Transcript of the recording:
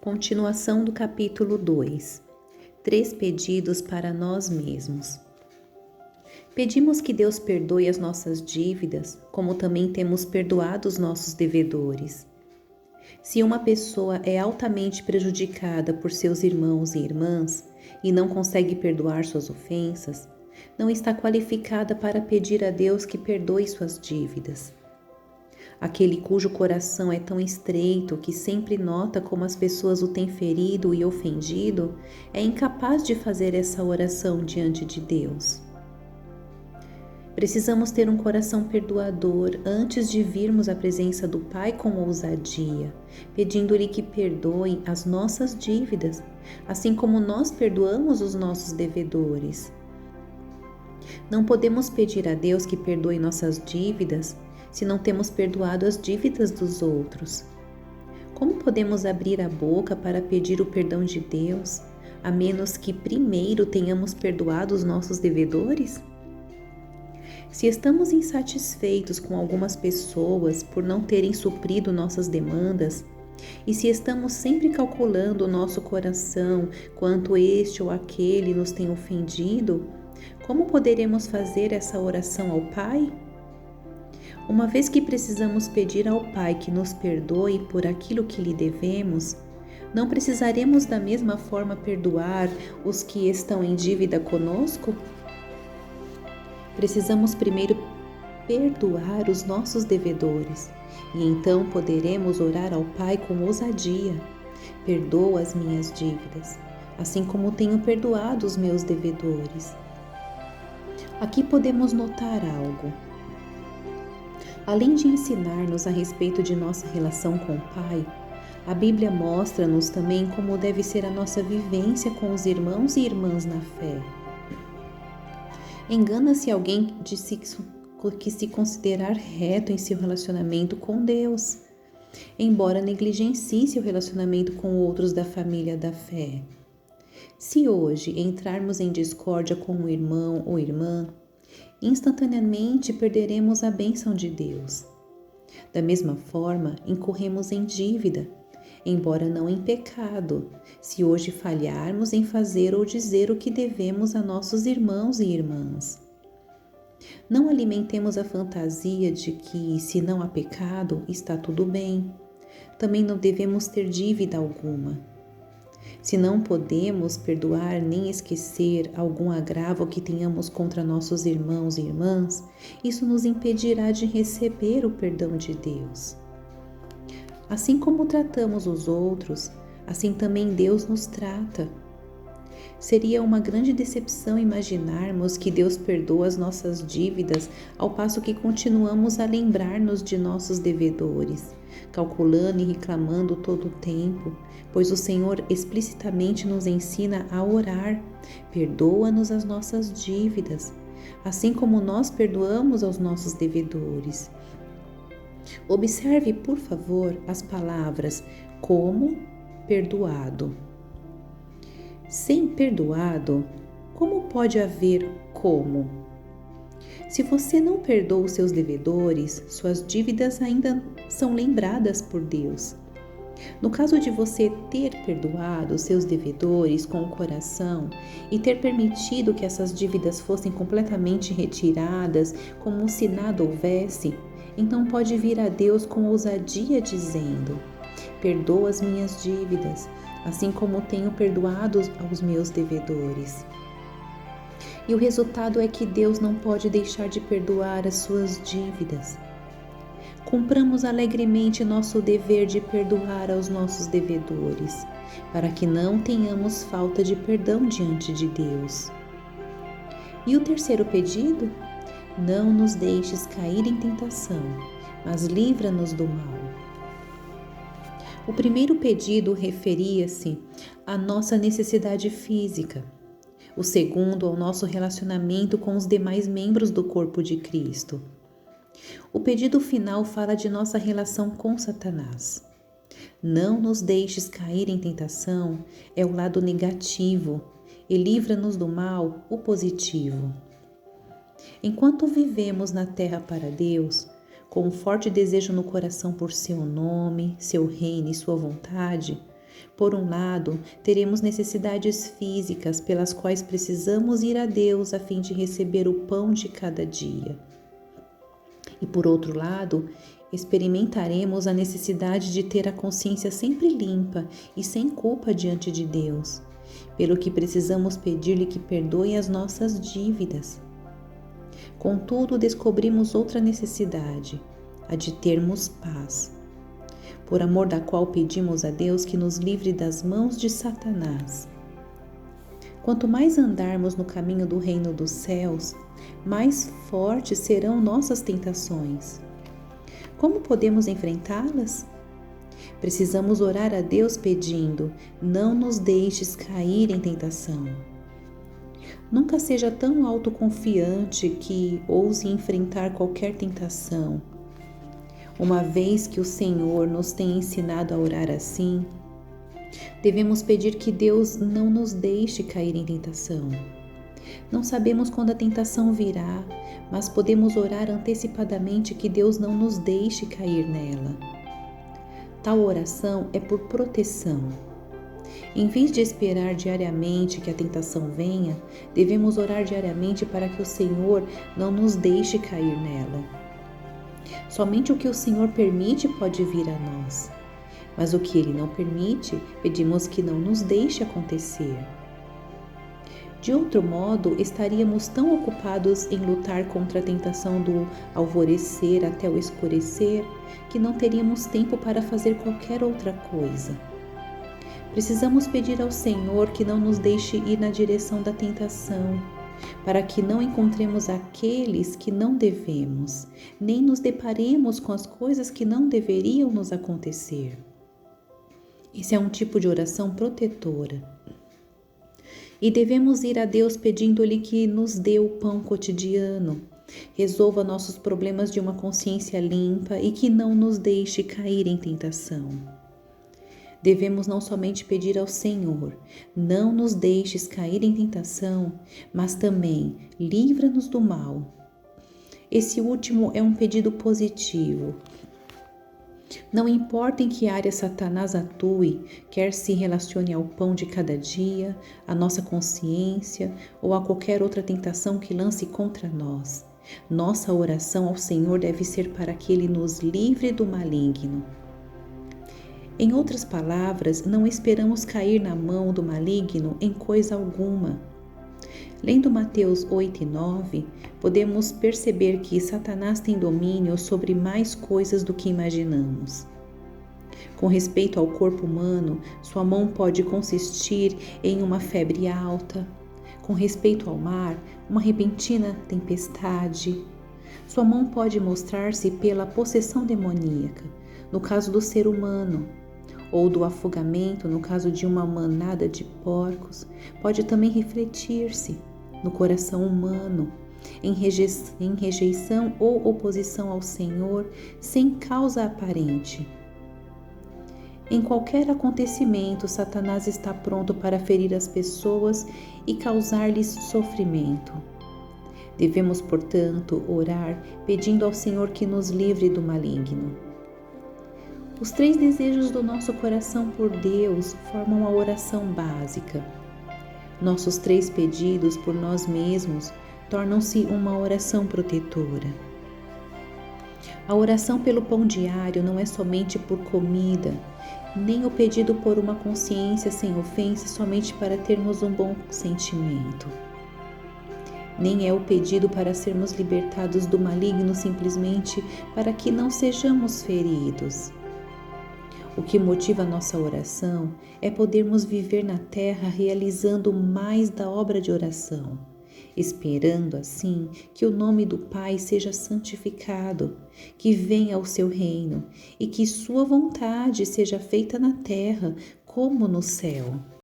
Continuação do capítulo 2. 3 pedidos para nós mesmos. Pedimos que Deus perdoe as nossas dívidas, como também temos perdoado os nossos devedores. Se uma pessoa é altamente prejudicada por seus irmãos e irmãs e não consegue perdoar suas ofensas, não está qualificada para pedir a Deus que perdoe suas dívidas. Aquele cujo coração é tão estreito que sempre nota como as pessoas o têm ferido e ofendido, é incapaz de fazer essa oração diante de Deus. Precisamos ter um coração perdoador antes de virmos à presença do Pai com ousadia, pedindo-lhe que perdoe as nossas dívidas, assim como nós perdoamos os nossos devedores. Não podemos pedir a Deus que perdoe nossas dívidas se não temos perdoado as dívidas dos outros. Como podemos abrir a boca para pedir o perdão de Deus, a menos que primeiro tenhamos perdoado os nossos devedores? Se estamos insatisfeitos com algumas pessoas por não terem suprido nossas demandas, e se estamos sempre calculando o nosso coração quanto este ou aquele nos tem ofendido, como poderemos fazer essa oração ao Pai? Uma vez que precisamos pedir ao Pai que nos perdoe por aquilo que lhe devemos, não precisaremos da mesma forma perdoar os que estão em dívida conosco? Precisamos primeiro perdoar os nossos devedores e então poderemos orar ao Pai com ousadia. Perdoa as minhas dívidas, assim como tenho perdoado os meus devedores. Aqui podemos notar algo. Além de ensinar-nos a respeito de nossa relação com o Pai, a Bíblia mostra-nos também como deve ser a nossa vivência com os irmãos e irmãs na fé. Engana-se alguém que se considerar reto em seu relacionamento com Deus, embora negligencie seu relacionamento com outros da família da fé. Se hoje entrarmos em discórdia com um irmão ou irmã, instantaneamente perderemos a bênção de Deus. Da mesma forma, incorremos em dívida, embora não em pecado, se hoje falharmos em fazer ou dizer o que devemos a nossos irmãos e irmãs. Não alimentemos a fantasia de que, se não há pecado, está tudo bem. Também não devemos ter dívida alguma. Se não podemos perdoar nem esquecer algum agravo que tenhamos contra nossos irmãos e irmãs, isso nos impedirá de receber o perdão de Deus. Assim como tratamos os outros, assim também Deus nos trata. Seria uma grande decepção imaginarmos que Deus perdoa as nossas dívidas ao passo que continuamos a lembrar-nos de nossos devedores, calculando e reclamando todo o tempo, pois o Senhor explicitamente nos ensina a orar: perdoa-nos as nossas dívidas, assim como nós perdoamos aos nossos devedores. Observe, por favor, as palavras como, perdoado. Sem perdoado, como pode haver como? Se você não perdoa os seus devedores, suas dívidas ainda são lembradas por Deus. No caso de você ter perdoado os seus devedores com o coração e ter permitido que essas dívidas fossem completamente retiradas, como se nada houvesse, então pode vir a Deus com ousadia dizendo: perdoa as minhas dívidas, assim como tenho perdoado aos meus devedores. E o resultado é que Deus não pode deixar de perdoar as suas dívidas. Cumpramos alegremente nosso dever de perdoar aos nossos devedores, para que não tenhamos falta de perdão diante de Deus. E o terceiro pedido? Não nos deixes cair em tentação, mas livra-nos do mal. O primeiro pedido referia-se à nossa necessidade física. O segundo, ao nosso relacionamento com os demais membros do corpo de Cristo. O pedido final fala de nossa relação com Satanás. Não nos deixes cair em tentação é o lado negativo e livra-nos do mal, o positivo. Enquanto vivemos na terra para Deus, com um forte desejo no coração por seu nome, seu reino e sua vontade, Por um lado, teremos necessidades físicas pelas quais precisamos ir a Deus a fim de receber o pão de cada dia. E por outro lado, experimentaremos a necessidade de ter a consciência sempre limpa e sem culpa diante de Deus, pelo que precisamos pedir-lhe que perdoe as nossas dívidas. Contudo, descobrimos outra necessidade, a de termos paz, por amor da qual pedimos a Deus que nos livre das mãos de Satanás. Quanto mais andarmos no caminho do reino dos céus, mais fortes serão nossas tentações. Como podemos enfrentá-las? Precisamos orar a Deus pedindo: não nos deixes cair em tentação. Nunca seja tão autoconfiante que ouse enfrentar qualquer tentação. Uma vez que o Senhor nos tem ensinado a orar assim, devemos pedir que Deus não nos deixe cair em tentação. Não sabemos quando a tentação virá, mas podemos orar antecipadamente que Deus não nos deixe cair nela. Tal oração é por proteção. Em vez de esperar diariamente que a tentação venha, devemos orar diariamente para que o Senhor não nos deixe cair nela. Somente o que o Senhor permite pode vir a nós, mas o que Ele não permite, pedimos que não nos deixe acontecer. De outro modo, estaríamos tão ocupados em lutar contra a tentação do alvorecer até o escurecer, que não teríamos tempo para fazer qualquer outra coisa. Precisamos pedir ao Senhor que não nos deixe ir na direção da tentação, para que não encontremos aqueles que não devemos, nem nos deparemos com as coisas que não deveriam nos acontecer. Esse é um tipo de oração protetora. E devemos ir a Deus pedindo-lhe que nos dê o pão cotidiano, resolva nossos problemas de uma consciência limpa e que não nos deixe cair em tentação. Devemos não somente pedir ao Senhor, não nos deixes cair em tentação, mas também livra-nos do mal. Esse último é um pedido positivo. Não importa em que área Satanás atue, quer se relacione ao pão de cada dia, à nossa consciência ou a qualquer outra tentação que lance contra nós. Nossa oração ao Senhor deve ser para que Ele nos livre do maligno. Em outras palavras, não esperamos cair na mão do maligno em coisa alguma. Lendo Mateus 8 e 9, podemos perceber que Satanás tem domínio sobre mais coisas do que imaginamos. Com respeito ao corpo humano, sua mão pode consistir em uma febre alta. Com respeito ao mar, uma repentina tempestade. Sua mão pode mostrar-se pela possessão demoníaca, no caso do ser humano, ou do afogamento, no caso de uma manada de porcos. Pode também refletir-se no coração humano, em rejeição ou oposição ao Senhor, sem causa aparente. Em qualquer acontecimento, Satanás está pronto para ferir as pessoas e causar-lhes sofrimento. Devemos, portanto, orar pedindo ao Senhor que nos livre do maligno. Os 3 desejos do nosso coração por Deus formam a oração básica. Nossos 3 pedidos por nós mesmos tornam-se uma oração protetora. A oração pelo pão diário não é somente por comida, nem o pedido por uma consciência sem ofensa somente para termos um bom sentimento. Nem é o pedido para sermos libertados do maligno simplesmente para que não sejamos feridos. O que motiva a nossa oração é podermos viver na terra realizando mais da obra de oração, esperando assim que o nome do Pai seja santificado, que venha o seu reino e que sua vontade seja feita na terra como no céu.